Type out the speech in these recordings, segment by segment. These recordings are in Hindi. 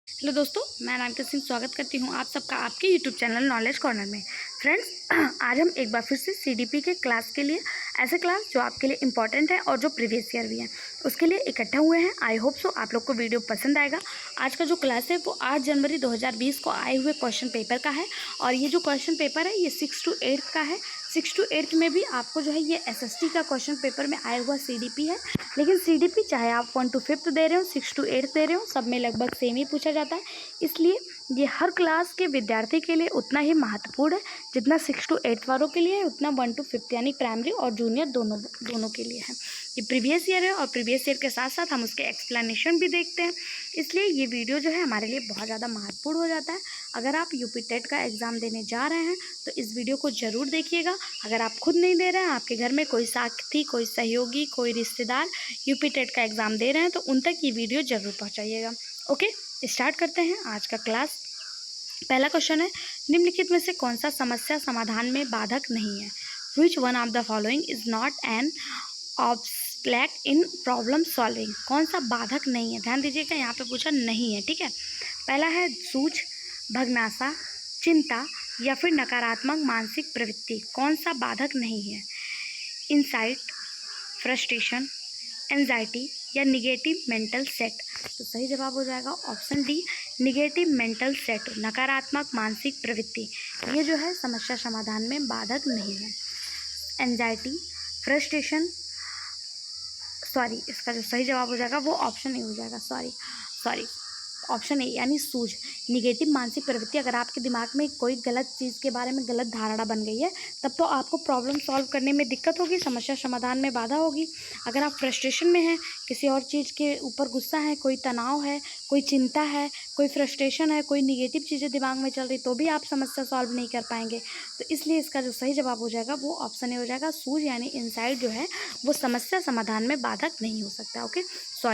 हेलो दोस्तों, मैं नामिका सिंह स्वागत करती हूँ आप सबका आपके यूट्यूब चैनल नॉलेज कॉर्नर में। फ्रेंड्स, आज हम एक बार फिर से सीडीपी के क्लास के लिए ऐसे क्लास जो आपके लिए इंपॉर्टेंट है और जो प्रीवियस ईयर भी हैं उसके लिए इकट्ठा हुए हैं। आई होप सो आप लोग को वीडियो पसंद आएगा। आज का जो क्लास है वो 8 जनवरी 2020 को आए हुए क्वेश्चन पेपर का है और ये जो क्वेश्चन पेपर है ये 6 to 8 का है। 6 to 8 में भी आपको जो है ये एसएसटी का क्वेश्चन पेपर में आया हुआ सीडीपी है, लेकिन सीडीपी चाहे आप 1 to 5 दे रहे हो, 6 to 8 दे रहे हो, सब में लगभग सेम ही पूछा जाता है। इसलिए ये हर क्लास के विद्यार्थी के लिए उतना ही महत्वपूर्ण है जितना 6 to 8 वालों के लिए है, उतना 1 to 5 यानी प्राइमरी और जूनियर दोनों के लिए है। ये प्रीवियस ईयर है और प्रीवियस ईयर के साथ साथ हम उसके एक्सप्लेनेशन भी देखते हैं, इसलिए ये वीडियो जो है हमारे लिए बहुत ज़्यादा महत्वपूर्ण हो जाता है। अगर आप यूपी टेट का एग्ज़ाम देने जा रहे हैं तो इस वीडियो को ज़रूर देखिएगा। अगर आप खुद नहीं दे रहे हैं, आपके घर में कोई साथी, कोई सहयोगी, कोई रिश्तेदार यूपी टेट का एग्ज़ाम दे रहे हैं तो उन तक ये वीडियो ज़रूर पहुँचाइएगा। ओके, स्टार्ट करते हैं आज का क्लास। पहला क्वेश्चन है, निम्नलिखित में से कौन सा समस्या समाधान में बाधक नहीं है? Which one of the following is not an obstacle in problem solving? कौन सा बाधक नहीं है? ध्यान दीजिएगा, यहाँ पे पूछा नहीं है, ठीक है। पहला है सूझ, भग्नाशा, चिंता या फिर नकारात्मक मानसिक प्रवृत्ति। कौन सा बाधक नहीं है? इंसाइट, फ्रस्ट्रेशन, एंजाइटी या निगेटिव मेंटल सेट। तो सही जवाब हो जाएगा option D, negative mental set, नकारात्मक मानसिक प्रवृत्ति। ये जो है समस्या समाधान में बाधक नहीं है। एंजाइटी, फ्रस्ट्रेशन, इसका जो सही जवाब हो जाएगा वो ऑप्शन ए हो जाएगा। ऑप्शन ए यानी सूझ, निगेटिव मानसिक प्रवृत्ति। अगर आपके दिमाग में कोई गलत चीज़ के बारे में गलत धारणा बन गई है तब तो आपको प्रॉब्लम सॉल्व करने में दिक्कत होगी, समस्या समाधान में बाधा होगी। अगर आप फ्रस्ट्रेशन में हैं, किसी और चीज़ के ऊपर गुस्सा है, कोई तनाव है, कोई चिंता है, कोई फ्रस्ट्रेशन है, कोई निगेटिव चीज़ें दिमाग में चल रही, तो भी आप समस्या सॉल्व नहीं कर पाएंगे। तो इसलिए इसका जो सही जवाब हो जाएगा वो ऑप्शन ए हो जाएगा। सूझ यानी इनसाइट जो है वो समस्या समाधान में बाधक नहीं हो सकता। ओके,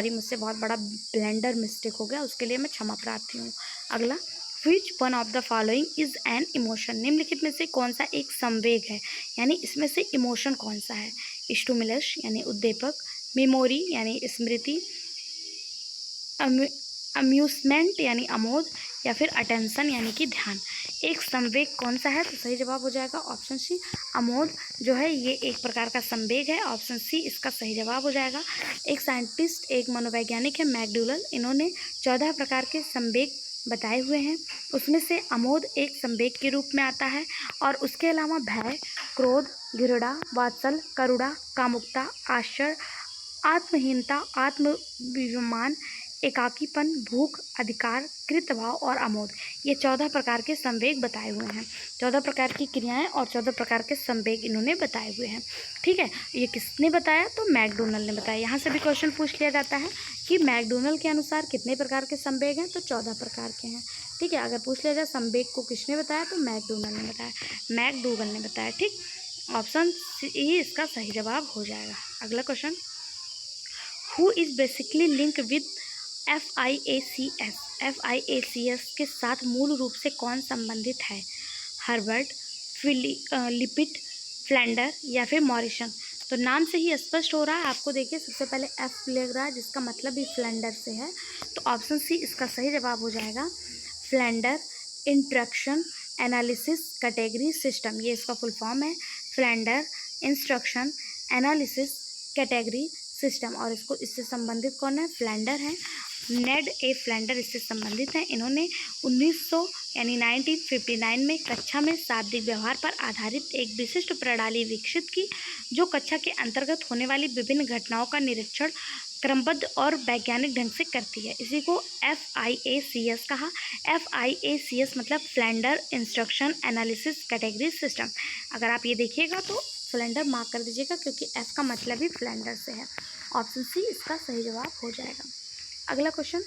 मुझसे बहुत बड़ा ब्लेंडर मिस्टेक हो गया, उसके लिए मैं क्षमा प्रार्थी हूँ। अगला, which one of the following is an emotion? निम्नलिखित में से कौन सा एक संवेग है, यानी इसमें से इमोशन कौन सा है? स्टिमुलस यानी उद्दीपक, मेमोरी यानी स्मृति, अम्यूजमेंट यानी आमोद या फिर अटेंशन यानी कि ध्यान। एक संवेग कौन सा है? तो सही जवाब हो जाएगा ऑप्शन सी, आमोद जो है ये एक प्रकार का संवेग है। ऑप्शन सी इसका सही जवाब हो जाएगा। एक साइंटिस्ट, एक मनोवैज्ञानिक है मैकडूगल, इन्होंने 14 प्रकार के संवेग बताए हुए हैं, उसमें से आमोद एक संवेग के रूप में आता है और उसके अलावा भय, क्रोध, घृणा, वात्सल, करुणा, कामुकता, आश्चर्य, आत्महीनता, आत्माभिमान, एकाकीपन, भूख, अधिकार, कृतभाव और आमोद, ये 14 प्रकार के संवेग बताए हुए हैं। 14 प्रकार की क्रियाएं और 14 प्रकार के संवेग इन्होंने बताए हुए हैं, ठीक है। ये किसने बताया? तो मैकडोनल ने बताया। यहाँ से भी क्वेश्चन पूछ लिया जाता है कि मैकडोनल के अनुसार कितने प्रकार के संवेग हैं? तो 14 प्रकार के हैं, ठीक है। अगर पूछ लिया जाए संवेग को किसने बताया तो मैकडोनल ने बताया, मैकडूगल ने बताया, ठीक। ऑप्शन सी इसका सही जवाब हो जाएगा। अगला question, who is basically link with FIACS? FIACS के साथ मूल रूप से कौन संबंधित है? हर्बर्ट, लिपिट, फ्लैंडर या फिर मॉरिसन? तो नाम से ही स्पष्ट हो रहा है आपको। देखिए, सबसे पहले F लग रहा है जिसका मतलब भी फ्लैंडर से है, तो ऑप्शन सी इसका सही जवाब हो जाएगा। Flanders instruction analysis category system, ये इसका फुल फॉर्म है। Flanders instruction analysis category system, और इससे संबंधित कौन है? फ्लैंडर है। नेड ए फ्लैंडर इससे संबंधित हैं। इन्होंने 1959 में कक्षा में शाब्दिक व्यवहार पर आधारित एक विशिष्ट प्रणाली विकसित की जो कक्षा के अंतर्गत होने वाली विभिन्न घटनाओं का निरीक्षण क्रमबद्ध और वैज्ञानिक ढंग से करती है। इसी को FIACS कहा। FIACS मतलब Flanders instruction analysis category system. अगर आप ये देखिएगा तो फ्लैंडर मार्क कर दीजिएगा क्योंकि F का मतलब ही फ्लैंडर से है। ऑप्शन सी इसका सही जवाब हो जाएगा। अगला question,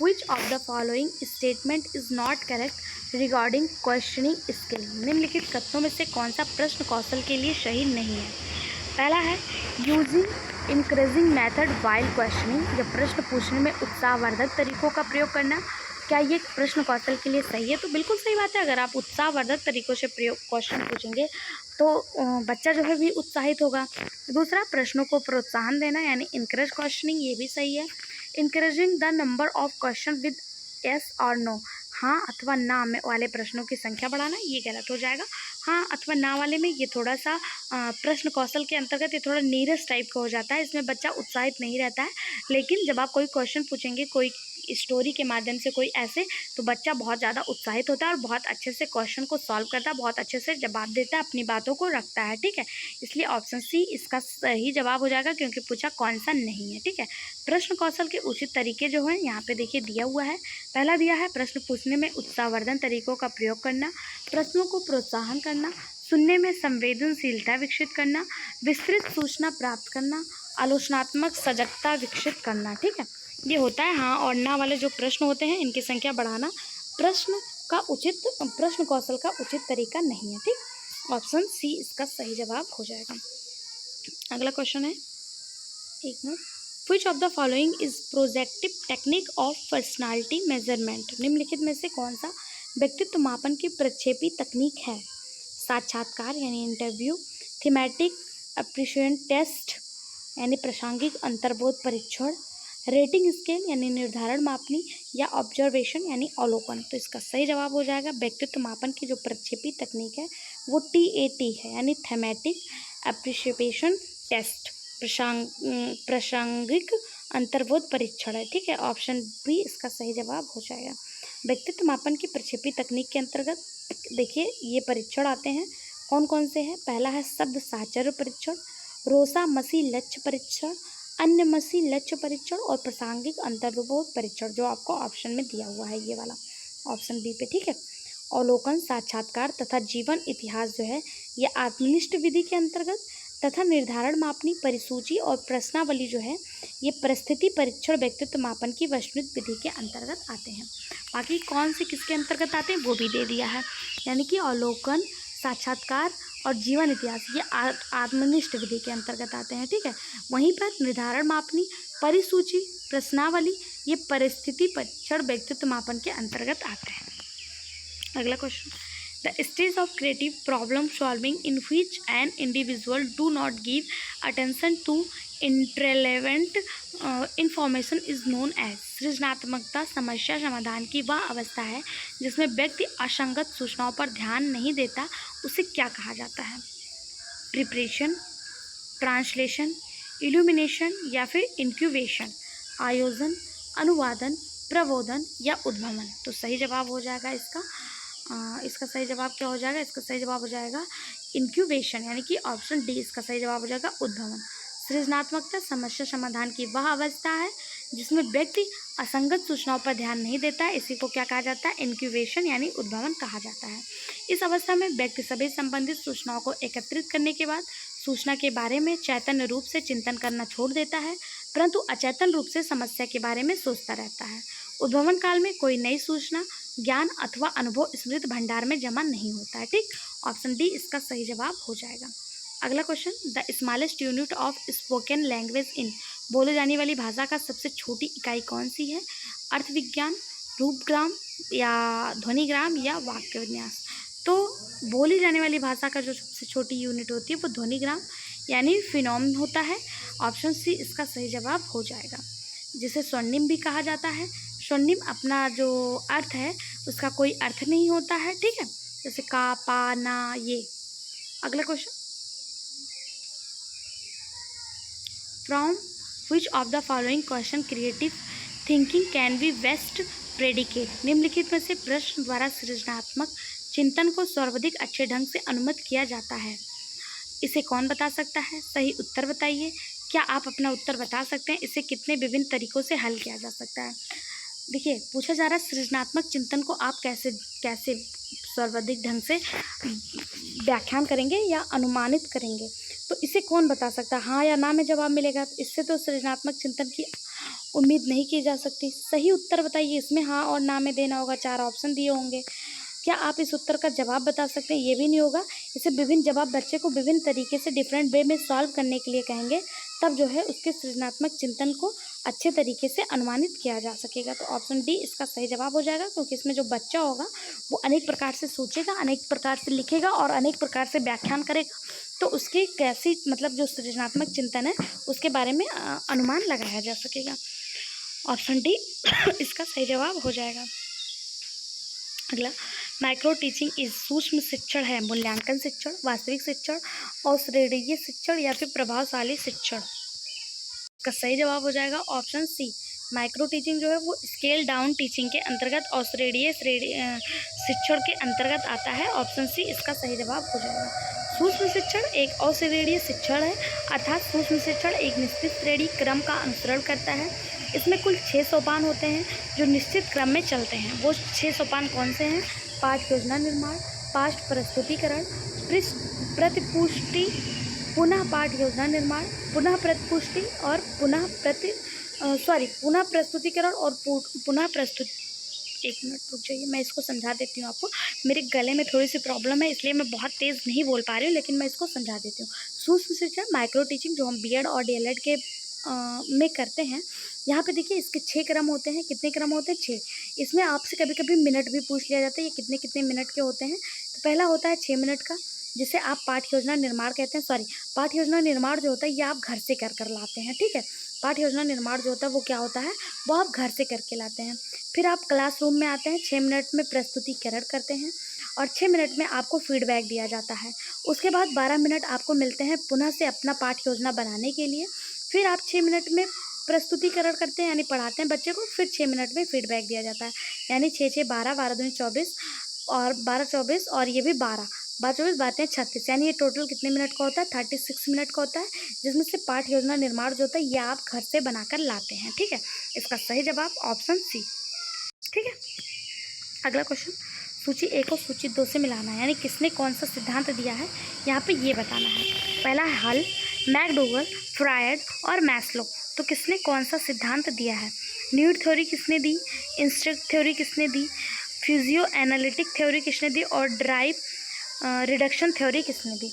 which of the following statement is not correct regarding questioning skill? निम्नलिखित कथनों में से कौन सा प्रश्न कौशल के लिए सही नहीं है? पहला है, using encouraging method while questioning, जब प्रश्न पूछने में उत्साहवर्धक तरीकों का प्रयोग करना। क्या ये प्रश्न कौशल के लिए सही है? तो बिल्कुल सही बात है। अगर आप उत्साहवर्धक तरीकों से क्वेश्चन पूछेंगे तो बच्चा जो है भी उत्साहित होगा। दूसरा, प्रश्नों को प्रोत्साहन देना यानी इनकरेज क्वेश्चनिंग, ये भी सही है। Encouraging the number of question with yes और नो, हाँ अथवा ना में वाले प्रश्नों की संख्या बढ़ाना, ये गलत हो जाएगा। हाँ अथवा ना वाले में ये थोड़ा सा प्रश्न कौशल के अंतर्गत ये थोड़ा नीरस टाइप का हो जाता है, इसमें बच्चा उत्साहित नहीं रहता है। लेकिन जब आप कोई क्वेश्चन पूछेंगे कोई स्टोरी के माध्यम से कोई ऐसे, तो बच्चा बहुत ज़्यादा उत्साहित होता है और बहुत अच्छे से क्वेश्चन को सॉल्व करता है, बहुत अच्छे से जवाब देता है, अपनी बातों को रखता है। ठीक है, इसलिए ऑप्शन सी इसका सही जवाब हो जाएगा, क्योंकि पूछा कौन सा नहीं है। ठीक है, प्रश्न कौशल के उचित तरीके जो हैं यहाँ पे देखिए दिया हुआ है। पहला दिया है प्रश्न पूछने में उत्साहवर्धन तरीकों का प्रयोग करना, प्रश्नों को प्रोत्साहन करना, सुनने में संवेदनशीलता विकसित करना, विस्तृत सूचना प्राप्त करना, आलोचनात्मक सजगता विकसित करना। ठीक है, ये होता है हाँ और ना वाले जो प्रश्न होते हैं इनकी संख्या बढ़ाना, प्रश्न कौशल का उचित तरीका नहीं है। ठीक, ऑप्शन सी इसका सही जवाब हो जाएगा। अगला क्वेश्चन है, एक minute, which of the following is projective technique of personality measurement, निम्नलिखित में से कौन सा व्यक्तित्व मापन की प्रक्षेपी तकनीक है? साक्षात्कार यानी इंटरव्यू, थीमेटिक एप्रिशिएशन टेस्ट यानी प्रासंगिक अंतर्बोध परीक्षण, रेटिंग स्केल यानी निर्धारण मापनी, या ऑब्जर्वेशन यानी अवलोकन। तो इसका सही जवाब हो जाएगा, व्यक्तित्व मापन की जो प्रक्षेपी तकनीक है वो TAT है, यानी थीमेटिक एप्रिशिएशन टेस्ट, प्रासंगिक अंतर्बोध परीक्षण है। ठीक है, ऑप्शन बी इसका सही जवाब हो जाएगा। व्यक्तित्व मापन की प्रक्षेपी तकनीक के अंतर्गत देखिए ये परीक्षण आते हैं, कौन कौन से हैं? पहला है शब्द साहचर्य परीक्षण, रोसा मसी लक्ष्य परीक्षण, अन्य मसी लक्ष्य परीक्षण और प्रासंगिक अंतर्बोध परीक्षण, जो आपको ऑप्शन में दिया हुआ है ये वाला ऑप्शन बी पे। ठीक है, अवलोकन, साक्षात्कार तथा जीवन इतिहास जो है ये आत्मनिष्ठ विधि के अंतर्गत, तथा निर्धारण मापनी, परिसूची और प्रश्नावली जो है ये परिस्थिति परीक्षण व्यक्तित्व मापन की वस्तुनिष्ठ विधि के अंतर्गत आते हैं। बाकी कौन से किसके अंतर्गत आते हैं वो भी दे दिया है, यानी कि अवलोकन, साक्षात्कार और जीवन इतिहास ये आत्मनिष्ठ विधि के अंतर्गत आते हैं। ठीक है, वहीं पर निर्धारण मापनी, परिसूची, प्रश्नावली ये परिस्थिति परीक्षण व्यक्तित्व मापन के अंतर्गत आते हैं। अगला question, the stage of creative problem solving in which an individual do not give attention to irrelevant information is known as, सृजनात्मकता समस्या समाधान की वह अवस्था है जिसमें व्यक्ति असंगत सूचनाओं पर ध्यान नहीं देता, उसे क्या कहा जाता है? प्रिपरेशन, ट्रांसलेशन, इल्यूमिनेशन या फिर इंक्यूबेशन, आयोजन, अनुवादन, प्रबोधन या उद्भवन। तो सही जवाब हो जाएगा इसका सही जवाब क्या हो जाएगा? इसका सही जवाब हो जाएगा इंक्यूबेशन, यानी कि ऑप्शन डी इसका सही जवाब हो जाएगा उद्भवन। सृजनात्मकता समस्या समाधान की वह अवस्था है जिसमें व्यक्ति असंगत सूचनाओं पर ध्यान नहीं देता है, इसी को क्या कहा जाता है? इंक्यूबेशन यानी उद्भवन कहा जाता है। इस अवस्था में व्यक्ति सभी संबंधित सूचनाओं को एकत्रित करने के बाद सूचना के बारे में चैतन्य रूप से चिंतन करना छोड़ देता है, परंतु अचेतन रूप से समस्या के बारे में सोचता रहता है। उद्भवन काल में कोई नई सूचना, ज्ञान अथवा अनुभव स्मृति भंडार में जमा नहीं होता है। ठीक, ऑप्शन डी इसका सही जवाब हो जाएगा। अगला question, the smallest unit of spoken language in, बोले जाने वाली भाषा का सबसे छोटी इकाई कौन सी है? अर्थ विज्ञान, रूपग्राम या ध्वनिग्राम या वाक्य विन्यास। तो बोली जाने वाली भाषा का जो सबसे छोटी यूनिट होती है वो ध्वनिग्राम यानी फिनोम होता है। ऑप्शन सी इसका सही जवाब हो जाएगा, जिसे स्वर्णिम भी कहा जाता है। स्वर्णिम अपना जो अर्थ है उसका कोई अर्थ नहीं होता है। ठीक है, जैसे का, पा, ना, ये। अगला question, from which of the following question creative thinking can be best predicate, निम्नलिखित में से प्रश्न द्वारा सृजनात्मक चिंतन को सर्वाधिक अच्छे ढंग से अनुमत किया जाता है, इसे कौन बता सकता है? सही उत्तर बताइए। क्या आप अपना उत्तर बता सकते हैं? इसे कितने विभिन्न तरीकों से हल किया जा सकता है? देखिए, पूछा जा रहा है सृजनात्मक चिंतन को आप कैसे सर्वाधिक ढंग से व्याख्यान करेंगे या अनुमानित करेंगे, तो इसे कौन बता सकता है? हाँ या ना में जवाब मिलेगा, तो इससे तो सृजनात्मक चिंतन की उम्मीद नहीं की जा सकती। सही उत्तर बताइए, इसमें हाँ और ना में देना होगा, 4 ऑप्शन दिए होंगे। क्या आप इस उत्तर का जवाब बता सकते हैं? ये भी नहीं होगा। इसे विभिन्न जवाब बच्चे को विभिन्न तरीके से डिफरेंट वे में सॉल्व करने के लिए कहेंगे, तब जो है उसके सृजनात्मक चिंतन को अच्छे तरीके से अनुमानित किया जा सकेगा। तो ऑप्शन डी इसका सही जवाब हो जाएगा, क्योंकि इसमें जो बच्चा होगा वो अनेक प्रकार से सोचेगा, अनेक प्रकार से लिखेगा और अनेक प्रकार से व्याख्यान करेगा, तो उसकी कैसी जो सृजनात्मक चिंतन है उसके बारे में अनुमान लगाया जा सकेगा। ऑप्शन डी इसका सही जवाब हो जाएगा। अगला, माइक्रो टीचिंग इज सूक्ष्म शिक्षण है मूल्यांकन शिक्षण, वास्तविक शिक्षण, औसरेडीय शिक्षण या फिर प्रभावशाली शिक्षण। इसका सही जवाब हो जाएगा ऑप्शन सी। माइक्रो टीचिंग जो है वो स्केल डाउन टीचिंग के अंतर्गत औसरेडीय शिक्षण के अंतर्गत आता है। ऑप्शन सी इसका सही जवाब हो जाएगा। सूक्ष्म शिक्षण एक औसरेडीय शिक्षण है, अर्थात सूक्ष्म शिक्षण एक निश्चित श्रेणी क्रम का अनुसरण करता है। इसमें कुल 6 सोपान होते हैं जो निश्चित क्रम में चलते हैं। वो 6 सोपान कौन से हैं? पाठ योजना निर्माण, पाठ प्रस्तुतिकरण, प्रतिपुष्टि, पुनः पाठ योजना निर्माण, पुनः प्रतिपुष्टि और पुनः प्रस्तुतिकरण और पुनः प्रस्तुति। एक मिनट रुक जाइए, मैं इसको समझा देती हूँ आपको। मेरे गले में थोड़ी सी प्रॉब्लम है, इसलिए मैं बहुत तेज़ नहीं बोल पा रही हूँ, लेकिन मैं इसको समझा देती हूँ। सूक्ष्म शिक्षण माइक्रो टीचिंग जो हम बीएड और डीएलएड के में करते हैं, यहाँ पे देखिए इसके 6 क्रम होते हैं। कितने क्रम होते हैं? 6। इसमें आपसे कभी कभी मिनट भी पूछ लिया जाता है, ये कितने कितने मिनट के होते हैं। तो पहला होता है 6 मिनट का, जिसे आप पाठ योजना निर्माण कहते हैं। पाठ योजना निर्माण जो होता है ये आप घर से कर लाते हैं, ठीक है। पाठ योजना निर्माण जो होता है वो क्या होता है, वो आप घर से करके लाते हैं। फिर आप क्लासरूम में आते हैं, 6 मिनट में प्रस्तुतिकरण करते हैं और 6 मिनट में आपको फीडबैक दिया जाता है। उसके बाद 12 मिनट आपको मिलते हैं पुनः से अपना पाठ योजना बनाने के लिए। फिर आप 6 मिनट में प्रस्तुतिकरण करते हैं, यानी पढ़ाते हैं बच्चे को। फिर 6 मिनट में फीडबैक दिया जाता है, यानी 6 6 12, 12 दूनी 24 और 12 24 और ये भी 12 24 बातें 36, यानी ये टोटल कितने मिनट का होता है? 36 मिनट का होता है, जिसमें से पाठ योजना निर्माण जो होता है ये आप घर से बनाकर लाते हैं, ठीक है। इसका सही जवाब ऑप्शन सी, ठीक है। अगला क्वेश्चन, सूची 1 और सूची 2 से मिलाना है, यानी किसने कौन सा सिद्धांत दिया है यहाँ पे ये बताना है। पहला है हल, मैकडूगल, फ्रायड और मैस्लो। तो किसने कौन सा सिद्धांत दिया है? नीड थ्योरी किसने दी? इंस्ट्रक्ट थ्योरी किसने दी? फिजियो एनालिटिक थ्योरी किसने दी? और ड्राइव रिडक्शन थ्योरी किसने दी?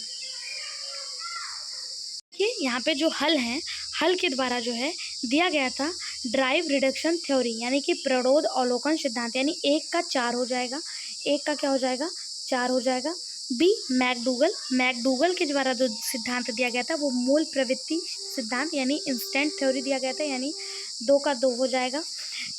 कि यहाँ पे जो हल है, हल के द्वारा जो है दिया गया था ड्राइव रिडक्शन थ्योरी, यानी कि प्रणोद अवलोकन सिद्धांत, यानी 1 का 4 हो जाएगा। 1 का क्या हो जाएगा? 4 हो जाएगा। बी, मैकडूगल के द्वारा जो सिद्धांत दिया गया था वो मूल प्रवृत्ति सिद्धांत, यानी इंस्टेंट थ्योरी दिया गया था, यानी 2 का 2 हो जाएगा।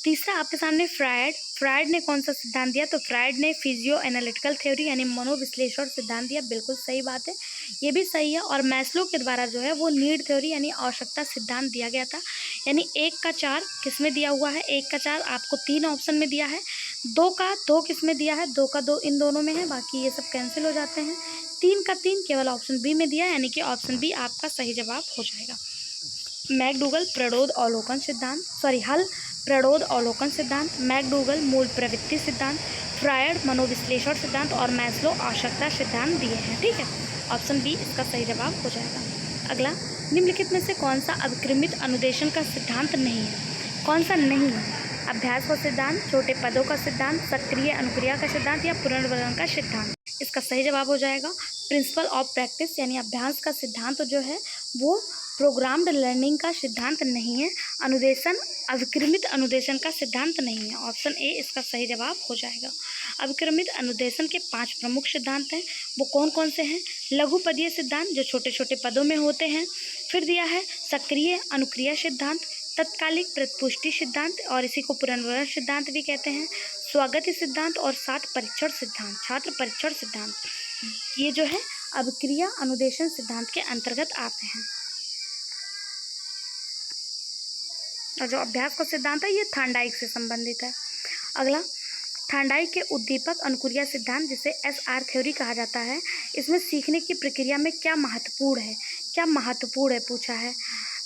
तीसरा आपके सामने फ्रायड ने कौन सा सिद्धांत दिया? तो फ्रायड ने फिजियो एनालिटिकल थ्योरी यानी मनोविश्लेषण सिद्धांत दिया, बिल्कुल सही बात है, ये भी सही है। और मैस्लो के द्वारा जो है वो नीड थ्योरी यानी आवश्यकता सिद्धांत दिया गया था, यानी 1 का 4 किस में दिया हुआ है? 1 का 4 आपको 3 ऑप्शन में दिया है। 2 का 2 किस में दिया है? 2 का 2 इन दोनों में है, बाकी ये सब कैंसिल हो जाते हैं। 3 का 3 केवल ऑप्शन बी में दिया, यानी कि ऑप्शन बी आपका सही जवाब हो जाएगा। मैकडूगल प्रणोद अवलोकन सिद्धांत, हल प्रणोद अवलोकन सिद्धांत, मैकडूगल मूल प्रवृत्ति सिद्धांत, फ्रायड मनोविश्लेषण सिद्धांत और मैस्लो आवश्यकता सिद्धांत दिए हैं, ठीक है। ऑप्शन बी इसका सही जवाब हो जाएगा। अगला, निम्नलिखित में से कौन सा अविक्रमित अनुदेशन का सिद्धांत नहीं है? कौन सा नहीं है? अभ्यास का सिद्धांत, छोटे पदों का सिद्धांत, सक्रिय अनुक्रिया का सिद्धांत या पुनर्वलन का सिद्धांत? इसका सही जवाब हो जाएगा प्रिंसिपल ऑफ प्रैक्टिस, यानी अभ्यास का सिद्धांत जो है वो प्रोग्राम्ड लर्निंग का सिद्धांत नहीं है। अनुदेशन अविक्रमित अनुदेशन का सिद्धांत नहीं है। ऑप्शन ए इसका सही जवाब हो जाएगा। अविक्रमित अनुदेशन के 5 प्रमुख सिद्धांत हैं, वो कौन कौन से हैं? लघु पदीय सिद्धांत जो छोटे छोटे पदों में होते हैं, फिर दिया है सक्रिय अनुक्रिया सिद्धांत, तत्कालिक प्रतिपुष्टि सिद्धांत और इसी को पुनर्वलन सिद्धांत भी कहते हैं, स्वागत सिद्धांत और छात्र परीक्षण सिद्धांत। ये जो है अभिक्रिया अनुदेशन सिद्धांत के अंतर्गत आते हैं। और जो अभ्यास का सिद्धांत है ये थांडाइक से संबंधित है। अगला, थांडाइक के उद्दीपक अनुक्रिया सिद्धांत जिसे SR थ्योरी कहा जाता है, इसमें सीखने की प्रक्रिया में क्या महत्वपूर्ण है पूछा है।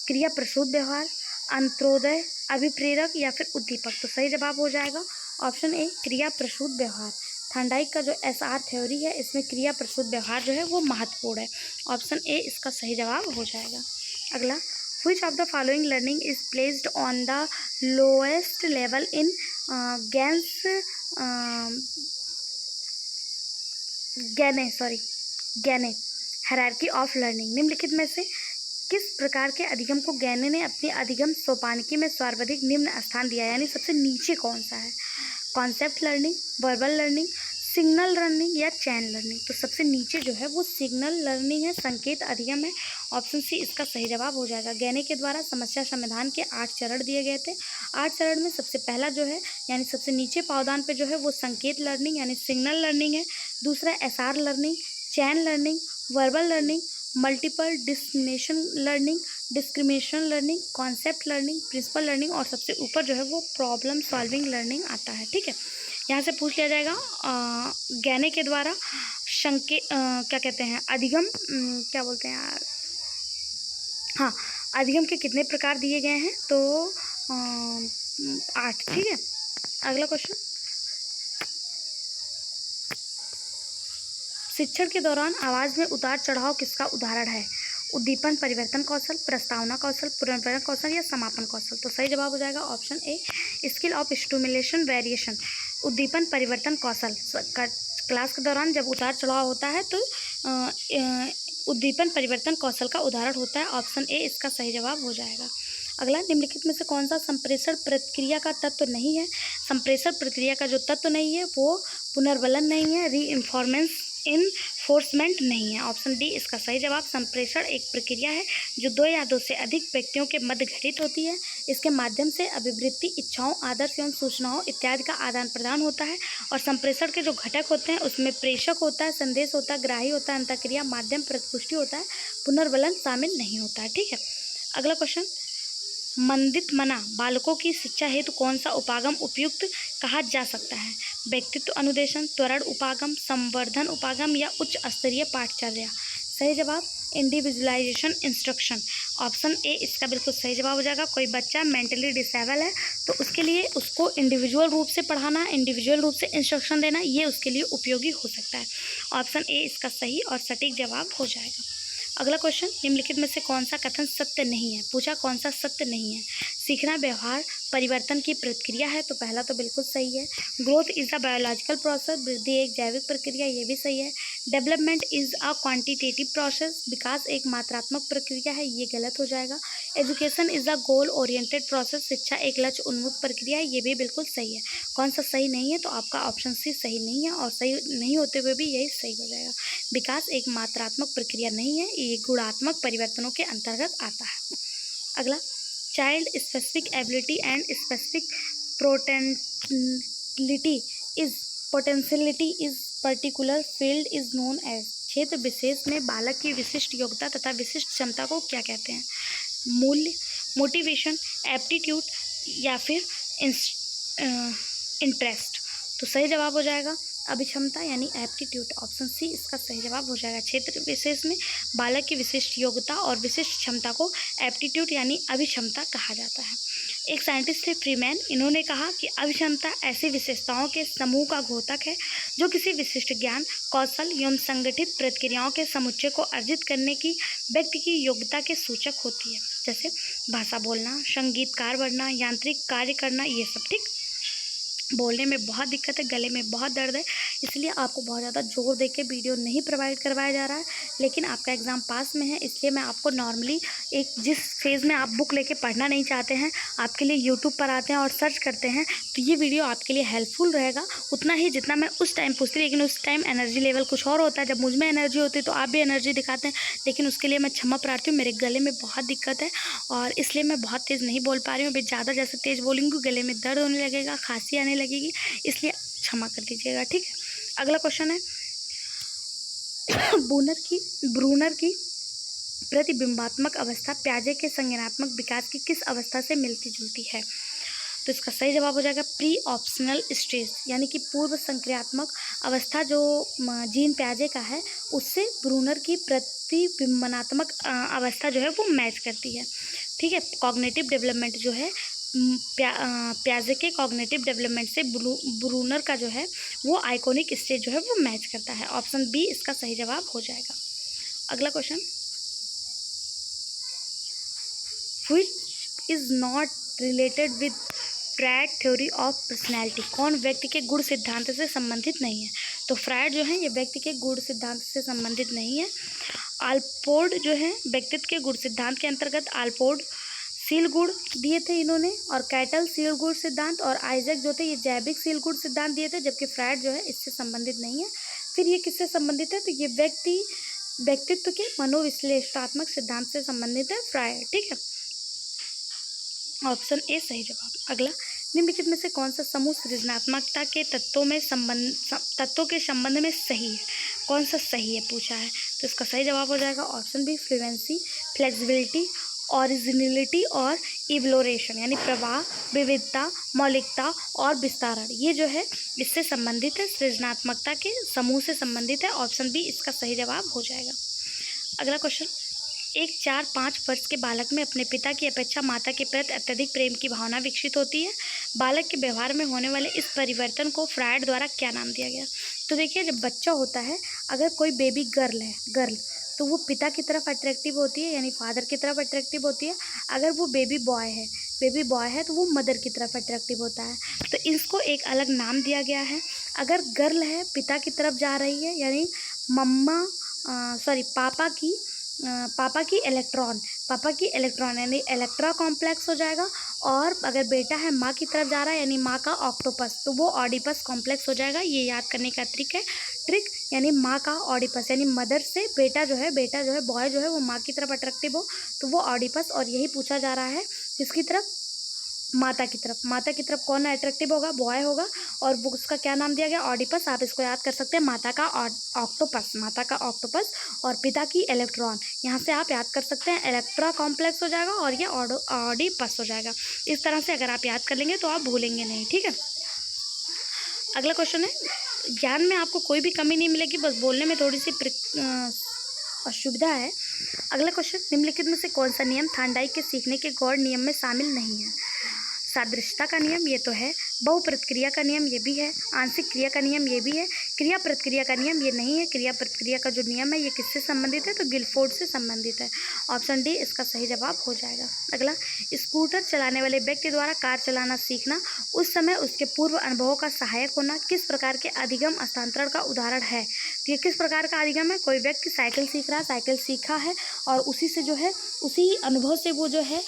क्रिया प्रसूत व्यवहार, अंत्योदय, अभिप्रेरक या फिर उद्दीपक? तो सही जवाब हो जाएगा ऑप्शन ए क्रिया प्रसूत व्यवहार। थांडाइक का जो SR थ्योरी है इसमें क्रिया प्रसूत व्यवहार जो है वो महत्वपूर्ण है। ऑप्शन ए इसका सही जवाब हो जाएगा। अगला, Which of the following learning is placed on the lowest level in Gane hierarchy of learning? निम्नलिखित में से किस प्रकार के अधिगम को गैने ने अपनी अधिगम सोपानकी में सर्वाधिक निम्न स्थान दिया, यानी सबसे नीचे कौन सा है? Concept learning, verbal learning, signal learning या चैन लर्निंग। तो सबसे नीचे जो है वो सिग्नल लर्निंग है, संकेत अधिगम है। ऑप्शन सी इसका सही जवाब हो जाएगा। गैने के द्वारा समस्या समाधान के 8 चरण दिए गए थे। 8 चरण में सबसे पहला जो है यानी सबसे नीचे पावदान पे जो है वो संकेत लर्निंग यानी सिग्नल लर्निंग है। दूसरा SR learning, chain learning, verbal learning, multiple discrimination learning, concept learning, principle learning और सबसे ऊपर जो है वो प्रॉब्लम सॉल्विंग लर्निंग आता है। ठीक है, यहाँ से पूछ लिया जाएगा गैने के द्वारा क्या कहते हैं अधिगम, क्या बोलते हैं यार, हाँ, अधिगम के कितने प्रकार दिए गए हैं? तो 8। ठीक है, अगला क्वेश्चन, शिक्षण के दौरान आवाज़ में उतार चढ़ाव किसका उदाहरण है? उद्दीपन परिवर्तन कौशल, प्रस्तावना कौशल, पुनर्वरण कौशल या समापन कौशल। तो सही जवाब हो जाएगा option A, skill of stimulation variation. उद्दीपन परिवर्तन कौशल, क्लास के दौरान जब उतार चढ़ाव होता है तो उद्दीपन परिवर्तन कौशल का उदाहरण होता है। ऑप्शन ए इसका सही जवाब हो जाएगा। अगला, निम्नलिखित में से कौन सा संप्रेषण प्रक्रिया का तत्व नहीं है? संप्रेषण प्रक्रिया का जो तत्व नहीं है वो पुनर्वलन नहीं है, इन्फोर्समेंट नहीं है। ऑप्शन डी इसका सही जवाब। संप्रेषण एक प्रक्रिया है जो 2 या 2 से अधिक व्यक्तियों के मध्य घटित होती है। इसके माध्यम से अभिवृत्ति, इच्छाओं, आदर्श एवं सूचनाओं इत्यादि का आदान प्रदान होता है। और संप्रेषण के जो घटक होते हैं उसमें प्रेषक होता है, संदेश होता है, ग्राही होता है, अंतःक्रिया, माध्यम, प्रतिपुष्टि होता है, पुनर्वलन शामिल नहीं होता है। ठीक है, अगला क्वेश्चन, मंदित मना बालकों की शिक्षा हेतु कौन सा उपागम उपयुक्त कहा जा सकता है? व्यक्तित्व अनुदेशन, त्वरण उपागम, संवर्धन उपागम या उच्च स्तरीय पाठचर्या। सही जवाब इंडिविजुअलाइजेशन इंस्ट्रक्शन। ऑप्शन ए इसका बिल्कुल सही जवाब हो जाएगा। कोई बच्चा मेंटली डिसेबल है तो उसके लिए उसको इंडिविजुअल रूप से पढ़ाना, इंडिविजुअल रूप से इंस्ट्रक्शन देना, ये उसके लिए उपयोगी हो सकता है। ऑप्शन ए इसका सही और सटीक जवाब हो जाएगा। अगला क्वेश्चन, निम्नलिखित में से कौन सा कथन सत्य नहीं है? पूछा कौन सा सत्य नहीं है? सीखना व्यवहार परिवर्तन की प्रक्रिया है, तो पहला तो बिल्कुल सही है। Growth is a biological process, वृद्धि एक जैविक प्रक्रिया, ये भी सही है। Development is a quantitative process, विकास एक मात्रात्मक प्रक्रिया है, ये गलत हो जाएगा। Education is a goal oriented process, शिक्षा एक लक्ष्य उन्मुख प्रक्रिया है, ये भी बिल्कुल सही है। कौन सा सही नहीं है? तो आपका ऑप्शन सी सही नहीं है और सही नहीं होते हुए भी यही सही हो जाएगा। विकास एक मात्रात्मक प्रक्रिया नहीं है, ये गुणात्मक परिवर्तनों के अंतर्गत आता है। अगला, child specific ability and specific potentiality is particular field is known as. क्षेत्र विशेष में बालक की विशिष्ट योग्यता तथा विशिष्ट क्षमता को क्या कहते हैं? मूल्य, मोटिवेशन, एप्टीट्यूड या फिर इंटरेस्ट। तो सही जवाब हो जाएगा अभिक्षमता यानी एप्टीट्यूड। ऑप्शन सी इसका सही जवाब हो जाएगा। क्षेत्र विशेष में बालक की विशिष्ट योग्यता और विशिष्ट क्षमता को एप्टीट्यूड यानी अभिक्षमता कहा जाता है। एक साइंटिस्ट थे फ्रीमैन, इन्होंने कहा कि अभिक्षमता ऐसी विशेषताओं के समूह का द्योतक है जो किसी विशिष्ट ज्ञान, कौशल एवं संगठित प्रक्रियाओं के समुच्चय को अर्जित करने की व्यक्ति की योग्यता के सूचक होती है, जैसे भाषा बोलना, संगीतकार बनना, यांत्रिक कार्य करना, ये सब। ठीक, बोलने में बहुत दिक्कत है, गले में बहुत दर्द है, इसलिए आपको बहुत ज़्यादा जोर दे के वीडियो नहीं प्रोवाइड करवाया जा रहा है। लेकिन आपका एग्ज़ाम पास में है, इसलिए मैं आपको नॉर्मली एक जिस फेज़ में आप बुक लेके पढ़ना नहीं चाहते हैं, आपके लिए यूट्यूब पर आते हैं और सर्च करते हैं, तो ये वीडियो आपके लिए हेल्पफुल रहेगा उतना ही जितना मैं उस टाइम पूछती। लेकिन उस टाइम एनर्जी लेवल कुछ और होता है, जब मुझ में एनर्जी होती है तो आप भी एनर्जी दिखाते हैं, लेकिन उसके लिए मैं क्षमा प्रार्थी हूँ। मेरे गले में बहुत दिक्कत है और इसलिए मैं बहुत तेज़ नहीं बोल पा रही हूँ। अभी ज़्यादा जैसे तेज़ बोलूँगी गले में दर्द होने लगेगा, खांसी आने लगेगी, इसलिए क्षमा कर दीजिएगा। ठीक है, अगला क्वेश्चन है ब्रूनर की प्रतिबिंबात्मक अवस्था प्याजे के संज्ञानात्मक विकास की किस अवस्था से मिलती जुलती है? तो इसका सही जवाब हो जाएगा प्री ऑप्शनल स्टेज, यानी कि पूर्व संक्रियात्मक अवस्था जो जीन प्याजे का है उससे ब्रूनर की प्रतिबिंबनात्मक अवस्था जो है वो मैच करती है। ठीक है, कॉग्निटिव डेवलपमेंट जो है प्याजे के कॉग्निटिव डेवलपमेंट से ब्रूनर का जो है वो आइकॉनिक स्टेज जो है वो मैच करता है। ऑप्शन बी इसका सही जवाब हो जाएगा। अगला question, which is not related with Freud theory of personality. कौन व्यक्ति के गुण सिद्धांत से संबंधित नहीं है? तो फ्रायड जो है ये व्यक्ति के गुण सिद्धांत से संबंधित नहीं है। आल्पोर्ट जो है व्यक्तित्व के गुण सिद्धांत के अंतर्गत आल्पोर्ट सील गुण दिए थे इन्होंने, और कैटल सील गुण सिद्धांत, और आइजैक जो थे ये जैविक सील गुण सिद्धांत दिए थे, जबकि फ्रायड जो है इससे संबंधित नहीं है। फिर ये किससे संबंधित है, तो ये व्यक्तित्व के मनोविश्लेषणात्मक सिद्धांत से संबंधित है फ्रायड। ठीक है, ऑप्शन ए सही जवाब। अगला, निम्नलिखित में से कौन सा समूह सृजनात्मकता के तत्वों के संबंध में सही है, कौन सा सही है पूछा है, तो इसका सही जवाब हो जाएगा option B, fluency, flexibility, originality और इवलोरेशन, यानी प्रवाह, विविधता, मौलिकता और विस्तारण, ये जो है इससे संबंधित है, सृजनात्मकता के समूह से संबंधित है। ऑप्शन बी इसका सही जवाब हो जाएगा। अगला क्वेश्चन, एक 4-5 वर्ष के बालक में अपने पिता की अपेक्षा माता के प्रति अत्यधिक प्रेम की भावना विकसित होती है। बालक के व्यवहार में होने वाले इस परिवर्तन को फ्रायड द्वारा क्या नाम दिया गया। तो देखिए, जब बच्चा होता है, अगर कोई बेबी गर्ल तो वो पिता की तरफ अट्रैक्टिव होती है, यानी फादर की तरफ अट्रैक्टिव होती है। अगर वो बेबी बॉय है तो वो मदर की तरफ अट्रैक्टिव होता है। तो इसको एक अलग नाम दिया गया है। अगर गर्ल है, पिता की तरफ जा रही है, यानी पापा की इलेक्ट्रॉन यानी इलेक्ट्रा कॉम्प्लेक्स हो जाएगा। और अगर बेटा है, माँ की तरफ जा रहा है, यानी माँ का ऑक्टोपस, तो वो ऑडिपस कॉम्प्लेक्स हो जाएगा। ये याद करने का ट्रिक यानी माँ का ऑडिपस, यानी मदर से बेटा जो है बॉय जो है वो माँ की तरफ अट्रैक्टिव हो तो वो ऑडिपस। और यही पूछा जा रहा है किसकी तरफ, माता की तरफ कौन अट्रैक्टिव होगा, बॉय होगा, और वो उसका क्या नाम दिया गया, ऑडिपस। आप इसको याद कर सकते हैं, माता का ऑक्टोपस और पिता की इलेक्ट्रॉन, यहाँ से आप याद कर सकते हैं इलेक्ट्रा कॉम्प्लेक्स हो जाएगा और ये ऑडिपस हो जाएगा। इस तरह से अगर आप याद कर लेंगे तो आप भूलेंगे नहीं। ठीक है, अगला क्वेश्चन है, ज्ञान में आपको कोई भी कमी नहीं मिलेगी, बस बोलने में थोड़ी सी असुविधा है। अगला क्वेश्चन, निम्नलिखित में से कौन सा नियम थार्नडाइक के सीखने के गौड़ नियम में शामिल नहीं है। सादृश्यता का नियम ये तो है, बहुप्रतिक्रिया का नियम ये भी है, आंशिक क्रिया का नियम ये भी है, क्रिया प्रतिक्रिया का नियम ये नहीं है। क्रिया प्रतिक्रिया का जो नियम है ये किससे संबंधित है, तो गिलफोर्ड से संबंधित है। ऑप्शन डी इसका सही जवाब हो जाएगा। अगला, स्कूटर चलाने वाले व्यक्ति द्वारा कार चलाना सीखना, उस समय उसके पूर्व अनुभवों का सहायक होना किस प्रकार के अधिगम हस्तांतरण का उदाहरण है। तो ये किस प्रकार का अधिगम है, कोई व्यक्ति साइकिल सीख रहा है, साइकिल सीखा है और उसी से जो है उसी अनुभव से वो जो है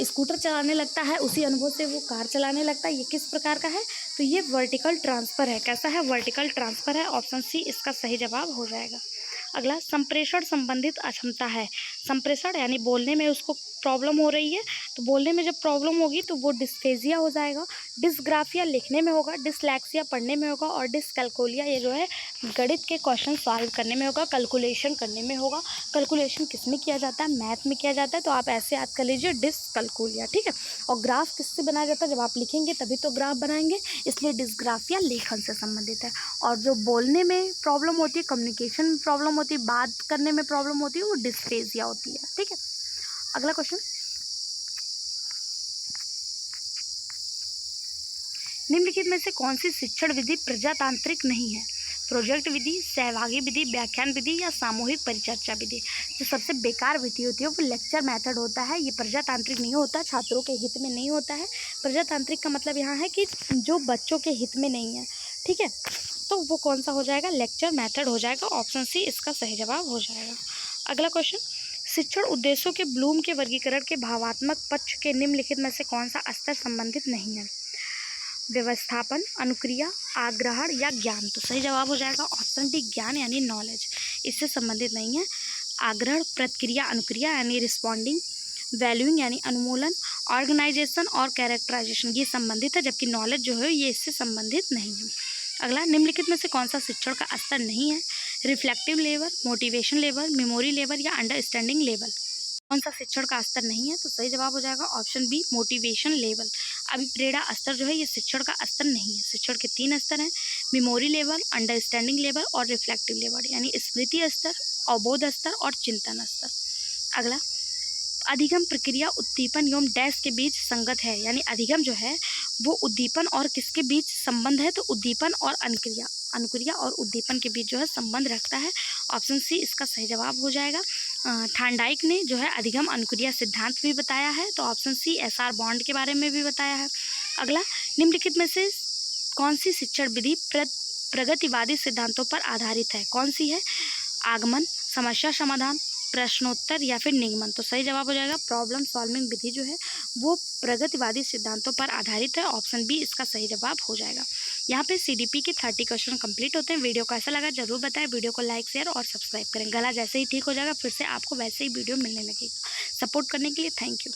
स्कूटर चलाने लगता है, उसी अनुभव से वो कार चलाने लगता है। ये किस प्रकार का है, तो ये वर्टिकल ट्रांसफ़र है। कैसा है, वर्टिकल ट्रांसफ़र है। ऑप्शन सी इसका सही जवाब हो जाएगा। अगला, संप्रेषण संबंधित अक्षमता है। संप्रेषण यानी बोलने में उसको प्रॉब्लम हो रही है, तो बोलने में जब प्रॉब्लम होगी तो वो डिस्फेजिया हो जाएगा। डिस्ग्राफिया लिखने में होगा, डिसलैक्सिया पढ़ने में होगा और डिसकैलकुलिया ये जो है गणित के क्वेश्चन सॉल्व करने में होगा, कैलकुलेशन करने में होगा। कैलकुलेशन किस में किया जाता है, मैथ में किया जाता है, तो आप ऐसे याद कर लीजिए डिसकैलकुलिया। ठीक है, और ग्राफ किससे बनाया जाता है, जब आप लिखेंगे तभी तो ग्राफ बनाएंगे, इसलिए डिस्ग्राफिया लेखन से संबंधित है। और जो बोलने में प्रॉब्लम होती है, कम्युनिकेशन में प्रॉब्लम होती है, बात करने में प्रॉब्लम होती है, वो डिस्फेजिया होती है। ठीक है, अगला क्वेश्चन, निम्नलिखित में से कौन सी शिक्षण विधि प्रजातांत्रिक नहीं है। प्रोजेक्ट विधि, सहभागी विधि, व्याख्यान विधि या सामूहिक परिचर्चा विधि। जो सबसे बेकार विधि होती है वो लेक्चर मेथड होता है, ये प्रजातांत्रिक नहीं होता, छात्रों के हित में नहीं होता है। प्रजातांत्रिक का मतलब यहाँ है कि जो बच्चों के हित में नहीं है। ठीक है, तो वो कौन सा हो जाएगा, लेक्चर मेथड हो जाएगा। ऑप्शन सी इसका सही जवाब हो जाएगा। अगला क्वेश्चन, शिक्षण उद्देश्यों के ब्लूम के वर्गीकरण के भावात्मक पक्ष के निम्नलिखित में से कौन सा स्तर संबंधित नहीं है। व्यवस्थापन, अनुक्रिया, आग्रहण या ज्ञान। तो सही जवाब हो जाएगा ऑप्शन डी, ज्ञान यानी नॉलेज, इससे संबंधित नहीं है। आग्रहण, प्रतिक्रिया, अनुक्रिया यानी रिस्पॉन्डिंग, वैल्यूइंग यानी अनुमूलन, ऑर्गेनाइजेशन और कैरेक्टराइजेशन ये संबंधित है, जबकि नॉलेज जो है ये इससे संबंधित नहीं है। अगला, निम्नलिखित में से कौन सा शिक्षण का स्तर नहीं है। Reflective level, motivation level, memory level या अंडरस्टैंडिंग लेवल। कौन सा शिक्षण का स्तर नहीं है, तो सही जवाब हो जाएगा ऑप्शन बी, मोटिवेशन लेवल। अभिप्रेरणा स्तर जो है ये शिक्षण का स्तर नहीं है। शिक्षण के 3 स्तर हैं, मेमोरी लेवल, अंडरस्टैंडिंग लेवल और रिफ्लेक्टिव लेवल, यानी स्मृति स्तर, अवबोध स्तर और चिंतन स्तर। अगला, अधिगम प्रक्रिया उद्दीपन एवं डैश के बीच संगत है, यानी अधिगम जो है वो उद्दीपन और किसके बीच संबंध है, तो उद्दीपन और अनुक्रिया और उद्दीपन के बीच जो है संबंध रखता है। ऑप्शन सी इसका सही जवाब हो जाएगा। थार्नडाइक ने जो है अधिगम अनुक्रिया सिद्धांत भी बताया है, तो ऑप्शन सी एसआर बॉन्ड के बारे में भी बताया है। अगला, निम्नलिखित में से कौन सी शिक्षण विधि प्रगतिवादी सिद्धांतों पर आधारित है। कौन सी है, आगमन, समस्या समाधान, प्रश्नोत्तर या फिर निगमन। तो सही जवाब हो जाएगा प्रॉब्लम सॉल्विंग विधि जो है वो प्रगतिवादी सिद्धांतों पर आधारित है। ऑप्शन बी इसका सही जवाब हो जाएगा। यहाँ पे CDP के 30 क्वेश्चन कंप्लीट होते हैं। वीडियो कैसा लगा जरूर बताएं। वीडियो को लाइक शेयर और सब्सक्राइब करें। गला जैसे ही ठीक हो जाएगा फिर से आपको वैसे ही वीडियो मिलने लगेगा। सपोर्ट करने के लिए थैंक यू।